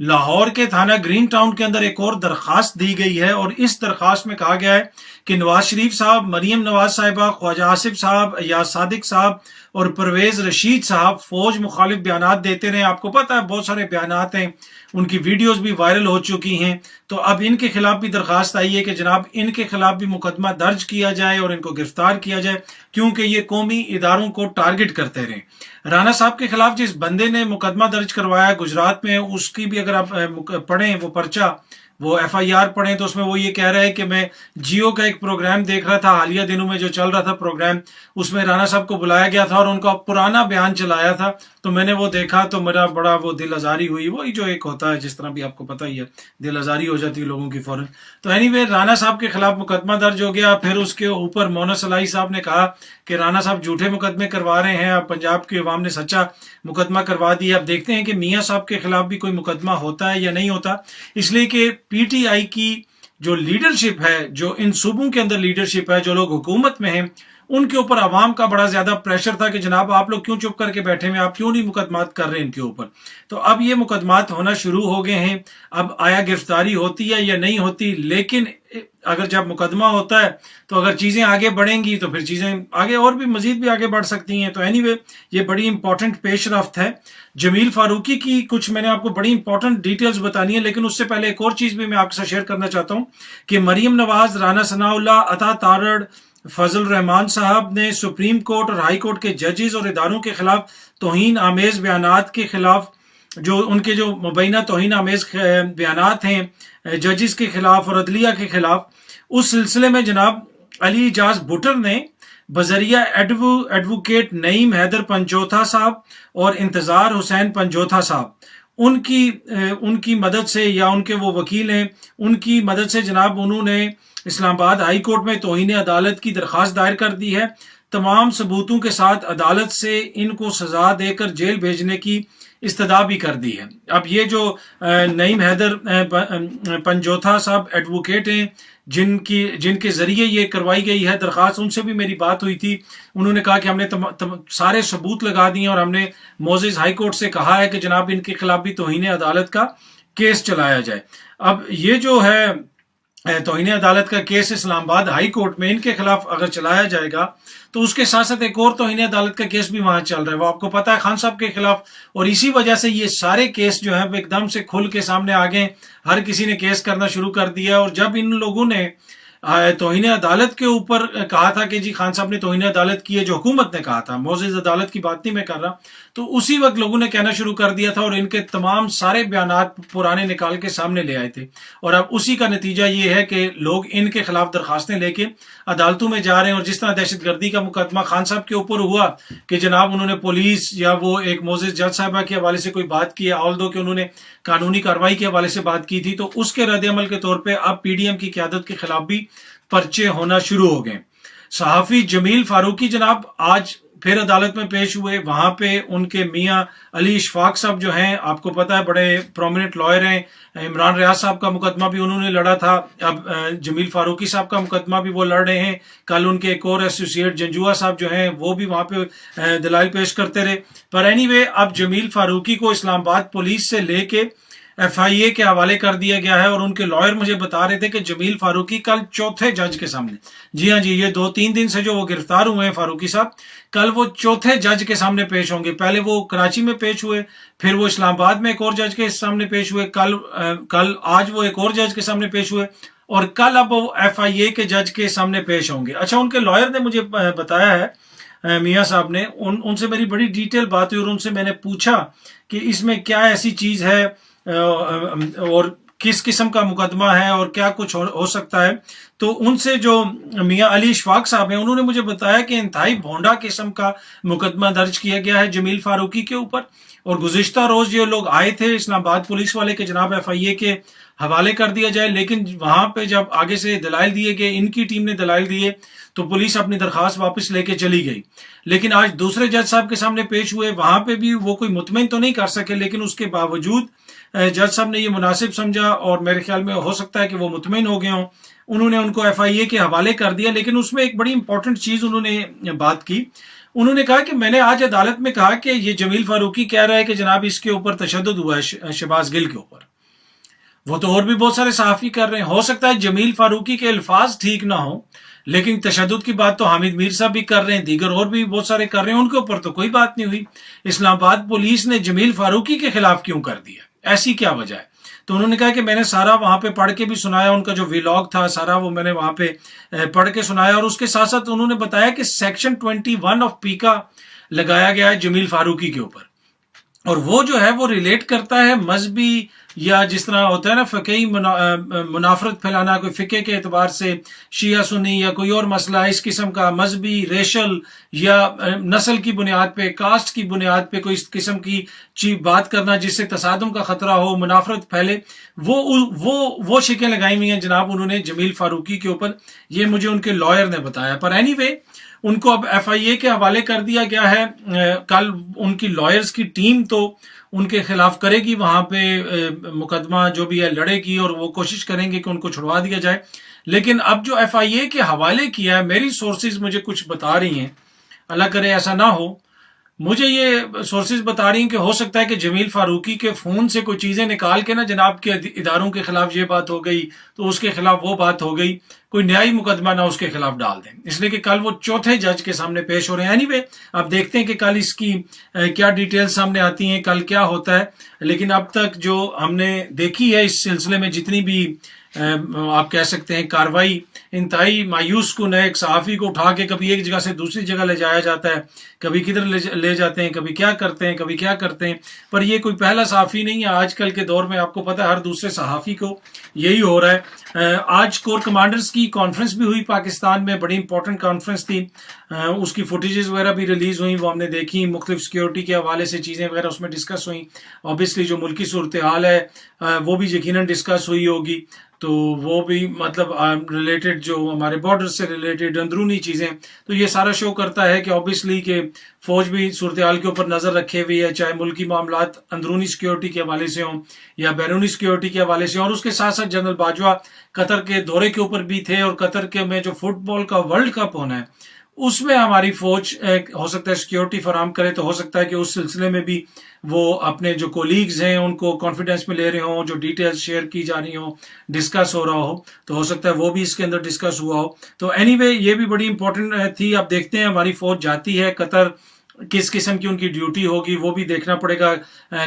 لاہور کے تھانہ green town کے اندر ایک اور درخواست دی گئی ہے، اور اس درخواست میں کہا گیا ہے کہ نواز شریف صاحب، مریم نواز صاحبہ، خواجہ آصف صاحب، ایاز صادق صاحب اور پرویز رشید صاحب فوج مخالف بیانات دیتے رہے. آپ کو پتا ہے بہت سارے بیانات ہیں، ان کی ویڈیوز بھی وائرل ہو چکی ہیں. تو اب ان کے خلاف بھی درخواست آئی ہے کہ جناب ان کے خلاف بھی مقدمہ درج کیا جائے اور ان کو گرفتار کیا جائے، کیونکہ یہ قومی اداروں کو ٹارگٹ کرتے رہے. رانا صاحب کے خلاف جس بندے نے مقدمہ درج کروایا گجرات میں، اس کی بھی اگر آپ پڑھیں وہ پرچہ، وہ ایف آئی آر پڑھیں، تو اس میں وہ یہ کہہ رہا ہے کہ میں جیو کا ایک پروگرام دیکھ رہا تھا حالیہ دنوں میں جو چل رہا تھا پروگرام، اس میں رانا صاحب کو بلایا گیا تھا اور ان کا پرانا بیان چلایا تھا، تو میں نے وہ دیکھا تو میرا بڑا وہ دل آزاری ہوئی. وہی جو ایک ہوتا ہے، جس طرح بھی آپ کو پتہ ہی ہے، دل آزاری ہو جاتی ہے لوگوں کی فوراً. تو اینی وے رانا صاحب کے خلاف مقدمہ درج ہو گیا. پھر اس کے اوپر مونا صلاحی صاحب نے کہا کہ رانا صاحب جھوٹے مقدمے کروا رہے ہیں، اب پنجاب کی عوام نے سچا مقدمہ کروا دیا. اب دیکھتے ہیں کہ میاں صاحب کے خلاف بھی کوئی مقدمہ ہوتا ہے یا نہیں ہوتا، اس لیے کہ پی ٹی آئی کی جو لیڈرشپ ہے، جو ان صوبوں کے اندر لیڈرشپ ہے، جو لوگ حکومت میں ہیں، ان کے اوپر عوام کا بڑا زیادہ پریشر تھا کہ جناب آپ لوگ کیوں چپ کر کے بیٹھے ہوئے، آپ کیوں نہیں مقدمات کر رہے ان کے اوپر. تو اب یہ مقدمات ہونا شروع ہو گئے ہیں. اب آیا گرفتاری ہوتی ہے یا نہیں ہوتی، لیکن اگر جب مقدمہ ہوتا ہے تو اگر چیزیں آگے بڑھیں گی تو پھر چیزیں آگے اور بھی مزید بھی آگے بڑھ سکتی ہیں. تو اینی وے یہ بڑی امپورٹنٹ پیش رفت ہے. جمیل فاروقی کی کچھ میں نے آپ کو بڑی امپورٹنٹ ڈیٹیلز بتانی ہے، لیکن اس سے پہلے ایک اور چیز بھی میں آپ کے ساتھ شیئر کرنا چاہتا ہوں کہ مریم نواز، رانا ثناء اللہ، عطا تارڑ، فضل الرحمان صاحب نے سپریم کورٹ اور ہائی کورٹ کے ججز اور اداروں کے خلاف توہین آمیز بیانات کے خلاف، جو ان کے جو مبینہ توہین آمیز بیانات ہیں ججز کے خلاف اور عدلیہ کے خلاف، اس سلسلے میں جناب علی اعجاز بٹر نے بذریعہ ایڈوکیٹ نعیم حیدر پنجوتھا صاحب اور انتظار حسین پنجوتھا صاحب، ان کی مدد سے، یا ان کے وہ وکیل ہیں، ان کی مدد سے جناب انہوں نے اسلام آباد ہائی کورٹ میں توہین عدالت کی درخواست دائر کر دی ہے. تمام ثبوتوں کے ساتھ عدالت سے ان کو سزا دے کر جیل بھیجنے کی استدعا بھی کر دی ہے. اب یہ جو نعیم حیدر پنجوتھا صاحب ایڈوکیٹ ہیں، جن کے ذریعے یہ کروائی گئی ہے درخواست، ان سے بھی میری بات ہوئی تھی. انہوں نے کہا کہ ہم نے سارے ثبوت لگا دیے اور ہم نے معزز ہائی کورٹ سے کہا ہے کہ جناب ان کے خلاف بھی توہین عدالت کا کیس چلایا جائے. اب یہ جو ہے توہین عدالت کا کیس اسلام آباد ہائی کورٹ میں ان کے خلاف اگر چلایا جائے گا تو اس کے ساتھ ساتھ ایک اور توہین عدالت کا کیس بھی وہاں چل رہا ہے، وہ آپ کو پتا ہے خان صاحب کے خلاف. اور اسی وجہ سے یہ سارے کیس جو ہیں وہ ایک دم سے کھل کے سامنے آ گئے، ہر کسی نے کیس کرنا شروع کر دیا. اور جب ان لوگوں نے توہین عدالت کے اوپر کہا تھا کہ جی خان صاحب نے توہین عدالت کی ہے، جو حکومت نے کہا تھا، معزز عدالت کی بات نہیں میں کر رہا، تو اسی وقت لوگوں نے کہنا شروع کر دیا تھا اور ان کے تمام سارے بیانات پرانے نکال کے سامنے لے آئے تھے. اور اب اسی کا نتیجہ یہ ہے کہ لوگ ان کے خلاف درخواستیں لے کے عدالتوں میں جا رہے ہیں. اور جس طرح دہشت گردی کا مقدمہ خان صاحب کے اوپر ہوا کہ جناب انہوں نے پولیس یا وہ ایک معزز جج صاحبہ کے حوالے سے کوئی بات کی ہے، آلدو کہ انہوں نے قانونی کارروائی کے حوالے سے بات کی تھی، تو اس کے رد عمل کے طور پہ اب پی ڈی ایم کی قیادت کے خلاف بھی پرچے ہونا شروع ہو گئے. صحافی جمیل فاروقی جناب آج پھر عدالت میں پیش ہوئے. وہاں پہ ان کے میاں علی اشفاق صاحب جو ہیں، آپ کو پتا ہے بڑے پرومیننٹ لائر ہیں، عمران ریاض صاحب کا مقدمہ بھی انہوں نے لڑا تھا، اب جمیل فاروقی صاحب کا مقدمہ بھی وہ لڑ رہے ہیں. کل ان کے ایک اور ایسوسیٹ جنجوا صاحب جو ہیں وہ بھی وہاں پہ دلائل پیش کرتے رہے. پر اینی وے اب جمیل فاروقی کو اسلام آباد پولیس سے لے کے ایف آئی اے کے حوالے کر دیا گیا ہے. اور ان کے لائر مجھے بتا رہے تھے کہ جمیل فاروقی کل چوتھے جج کے سامنے، جی ہاں جی، یہ 2-3 دن سے جو وہ گرفتار ہوئے ہیں فاروقی صاحب، کل وہ چوتھے جج کے سامنے پیش ہوں گے. پہلے وہ کراچی میں پیش ہوئے، پھر وہ اسلام آباد میں ایک اور جج کے سامنے پیش ہوئے، کل آج وہ ایک اور جج کے سامنے پیش ہوئے، اور کل اب وہ ایف آئی اے کے جج کے سامنے پیش ہوں گے. اچھا، ان کے لائر نے مجھے بتایا ہے، میاں صاحب نے، ان سے میری بڑی ڈیٹیل بات ہوئی اور ان سے میں نے پوچھا کہ اس میں کیا ایسی چیز ہے اور کس قسم کا مقدمہ ہے اور کیا کچھ ہو سکتا ہے. تو ان سے جو میاں علی اشفاق صاحب ہیں، انہوں نے مجھے بتایا کہ انتہائی بھونڈا قسم کا مقدمہ درج کیا گیا ہے جمیل فاروقی کے اوپر. اور گزشتہ روز یہ لوگ آئے تھے اسلام آباد پولیس والے کہ جناب ایف آئی اے کے حوالے کر دیا جائے، لیکن وہاں پہ جب آگے سے دلائل دیے گئے، ان کی ٹیم نے دلائل دیے، تو پولیس اپنی درخواست واپس لے کے چلی گئی. لیکن آج دوسرے جج صاحب کے سامنے پیش ہوئے، وہاں پہ بھی وہ کوئی مطمئن تو نہیں کر سکے، لیکن اس کے باوجود جج صاحب نے یہ مناسب سمجھا اور میرے خیال میں ہو سکتا ہے کہ وہ مطمئن ہو گئے ہوں، انہوں نے ان کو ایف آئی اے کے حوالے کر دیا. لیکن اس میں ایک بڑی امپورٹنٹ چیز انہوں نے بات کی، انہوں نے کہا کہ میں نے آج عدالت میں کہا کہ یہ جمیل فاروقی کہہ رہا ہے کہ جناب اس کے اوپر تشدد ہوا ہے شہباز گل کے اوپر. وہ تو اور بھی بہت سارے صحافی کر رہے ہیں. ہو سکتا ہے جمیل فاروقی کے الفاظ ٹھیک نہ ہوں, لیکن تشدد کی بات تو حامد میر صاحب بھی کر رہے ہیں, دیگر اور بھی بہت سارے کر رہے ہیں, ان کے اوپر تو کوئی بات نہیں ہوئی. اسلام آباد پولیس نے جمیل فاروقی کے خلاف کیوں کر دیا, ایسی کیا وجہ ہے؟ تو انہوں نے کہا کہ میں نے سارا وہاں پہ پڑھ کے بھی سنایا, ان کا جو ویلاگ تھا سارا وہ میں نے وہاں پہ پڑھ کے سنایا, اور اس کے ساتھ ساتھ انہوں نے بتایا کہ سیکشن 21 آف پیکا لگایا گیا ہے جمیل فاروقی کے اوپر, اور وہ جو ہے وہ ریلیٹ کرتا ہے مذہبی یا جس طرح ہوتا ہے نا فقہی منافرت پھیلانا, کوئی فقہ کے اعتبار سے شیعہ سنی یا کوئی اور مسئلہ اس قسم کا, مذہبی, ریشل یا نسل کی بنیاد پہ, کاسٹ کی بنیاد پہ کوئی اس قسم کی چیز بات کرنا جس سے تصادم کا خطرہ ہو, منافرت پھیلے, وہ شکیں لگائی ہوئی ہیں جناب انہوں نے جمیل فاروقی کے اوپر. یہ مجھے ان کے لائر نے بتایا. پر اینی وے ان کو اب ایف آئی اے کے حوالے کر دیا گیا ہے. کل ان کی لائرز کی ٹیم تو ان کے خلاف کرے گی وہاں پہ مقدمہ جو بھی ہے لڑے گی, اور وہ کوشش کریں گے کہ ان کو چھڑوا دیا جائے. لیکن اب جو ایف آئی اے کے حوالے کیا ہے, میری سورسز مجھے کچھ بتا رہی ہیں, اللہ کرے ایسا نہ ہو, مجھے یہ سورسز بتا رہی ہیں کہ ہو سکتا ہے کہ جمیل فاروقی کے فون سے کوئی چیزیں نکال کے نا جناب کے اداروں کے خلاف یہ بات ہو گئی تو اس کے خلاف وہ بات ہو گئی, کوئی نیائی مقدمہ نہ اس کے خلاف ڈال دیں, اس لیے کہ کل وہ چوتھے جج کے سامنے پیش ہو رہے ہیں. اینی وے اب دیکھتے ہیں کہ کل اس کی کیا ڈیٹیل سامنے آتی ہیں, کل کیا ہوتا ہے. لیکن اب تک جو ہم نے دیکھی ہے اس سلسلے میں جتنی بھی آپ کہہ سکتے ہیں کاروائی, انتہائی مایوس کن ہے. ایک صحافی کو اٹھا کے کبھی ایک جگہ سے دوسری جگہ لے جایا جاتا ہے, کبھی کدھر لے جاتے ہیں, کبھی کیا کرتے ہیں, کبھی کیا کرتے ہیں. پر یہ کوئی پہلا صحافی نہیں ہے آج کل کے دور میں, آپ کو پتہ ہے ہر دوسرے صحافی کو یہی ہو رہا ہے. آج کور کمانڈرز کی کانفرنس بھی ہوئی پاکستان میں, بڑی امپورٹنٹ کانفرنس تھی, اس کی فوٹیجز وغیرہ بھی ریلیز ہوئی, وہ ہم نے دیکھی, مختلف سیکیورٹی کے حوالے سے چیزیں وغیرہ اس میں ڈسکس ہوئیں. اوبیسلی جو ملکی صورتحال ہے وہ بھی یقیناً ڈسکس ہوئی ہوگی, تو وہ بھی مطلب ریلیٹڈ جو ہمارے بارڈر سے ریلیٹڈ اندرونی چیزیں, تو یہ سارا شو کرتا ہے کہ اوبیسلی کہ فوج بھی صورتحال کے اوپر نظر رکھے ہوئی ہے, چاہے ملکی معاملات اندرونی سیکیورٹی کے حوالے سے ہوں یا بیرونی سیکیورٹی کے حوالے سے. اور اس کے ساتھ ساتھ جنرل باجوہ قطر کے دورے کے اوپر بھی تھے, اور قطر کے میں جو فٹ بال کا ورلڈ کپ ہونا ہے اس میں ہماری فوج ہو سکتا ہے سیکیورٹی فراہم کرے, تو ہو سکتا ہے کہ اس سلسلے میں بھی وہ اپنے جو کولیگز ہیں ان کو کانفیڈنس میں لے رہے ہوں, جو ڈیٹیلز شیئر کی جا رہی ہوں, ڈسکس ہو رہا ہو, تو ہو سکتا ہے وہ بھی اس کے اندر ڈسکس ہوا ہو. تو اینی وے یہ بھی بڑی امپورٹنٹ تھی. اب دیکھتے ہیں ہماری فوج جاتی ہے قطر, کس قسم کی ان کی ڈیوٹی ہوگی وہ بھی دیکھنا پڑے گا.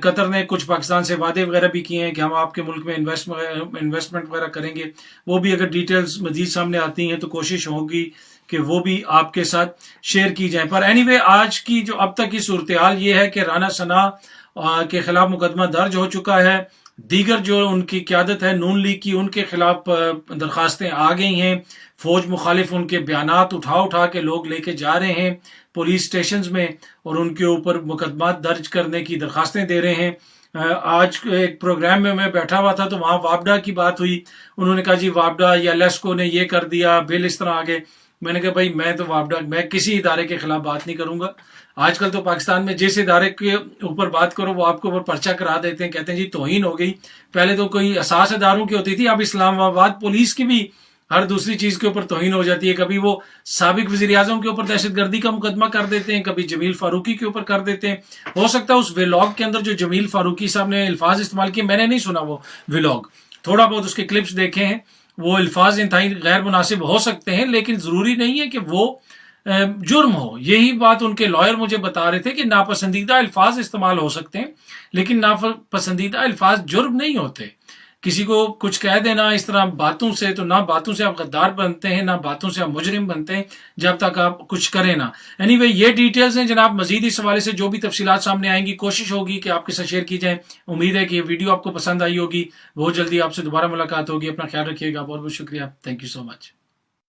قطر نے کچھ پاکستان سے وعدے وغیرہ بھی کیے ہیں کہ ہم آپ کے ملک میں انویسٹمنٹ وغیرہ کریں گے, وہ بھی اگر ڈیٹیلز مزید سامنے آتی ہیں تو کوشش ہوگی کہ وہ بھی آپ کے ساتھ شیئر کی جائیں. پر اینی وے آج کی جو اب تک کی صورتحال یہ ہے کہ رانا ثنا کے خلاف مقدمہ درج ہو چکا ہے, دیگر جو ان کی قیادت ہے نون لیگ کی ان کے خلاف درخواستیں آ گئی ہیں, فوج مخالف ان کے بیانات اٹھا کے لوگ لے کے جا رہے ہیں پولیس سٹیشنز میں, اور ان کے اوپر مقدمات درج کرنے کی درخواستیں دے رہے ہیں. آج ایک پروگرام میں بیٹھا ہوا تھا تو وہاں وابڈا کی بات ہوئی, انہوں نے کہا جی وابڈا یا لیسکو نے یہ کر دیا, بل اس طرح آگے. میں نے کہا بھائی میں کسی ادارے کے خلاف بات نہیں کروں گا. آج کل تو پاکستان میں جس ادارے کے اوپر بات کرو وہ آپ کے اوپر پرچہ کرا دیتے ہیں, کہتے ہیں جی توہین ہو گئی. پہلے تو کوئی اساس اداروں کی ہوتی تھی, اب اسلام آباد پولیس کی بھی ہر دوسری چیز کے اوپر توہین ہو جاتی ہے. کبھی وہ سابق وزیر اعظم کے اوپر دہشت گردی کا مقدمہ کر دیتے ہیں, کبھی جمیل فاروقی کے اوپر کر دیتے ہیں. ہو سکتا ہے اس ویلاگ کے اندر جو جمیل فاروقی صاحب نے الفاظ استعمال کیے, میں نے نہیں سنا وہ ویلاگ, تھوڑا بہت اس کے کلپس دیکھے ہیں, وہ الفاظ انتہائی غیر مناسب ہو سکتے ہیں, لیکن ضروری نہیں ہے کہ وہ جرم ہو. یہی بات ان کے لائر مجھے بتا رہے تھے کہ ناپسندیدہ الفاظ استعمال ہو سکتے ہیں, لیکن ناپسندیدہ الفاظ جرم نہیں ہوتے. کسی کو کچھ کہہ دینا اس طرح باتوں سے, تو نہ باتوں سے آپ غدار بنتے ہیں, نہ باتوں سے آپ مجرم بنتے ہیں جب تک آپ کچھ کریں نہ. اینی وے یہ ڈیٹیلز ہیں جناب, مزید اس حوالے سے جو بھی تفصیلات سامنے آئیں گی کوشش ہوگی کہ آپ کے ساتھ شیئر کی جائیں. امید ہے کہ یہ ویڈیو آپ کو پسند آئی ہوگی. بہت جلدی آپ سے دوبارہ ملاقات ہوگی. اپنا خیال رکھیے گا. بہت بہت شکریہ. Thank you so much.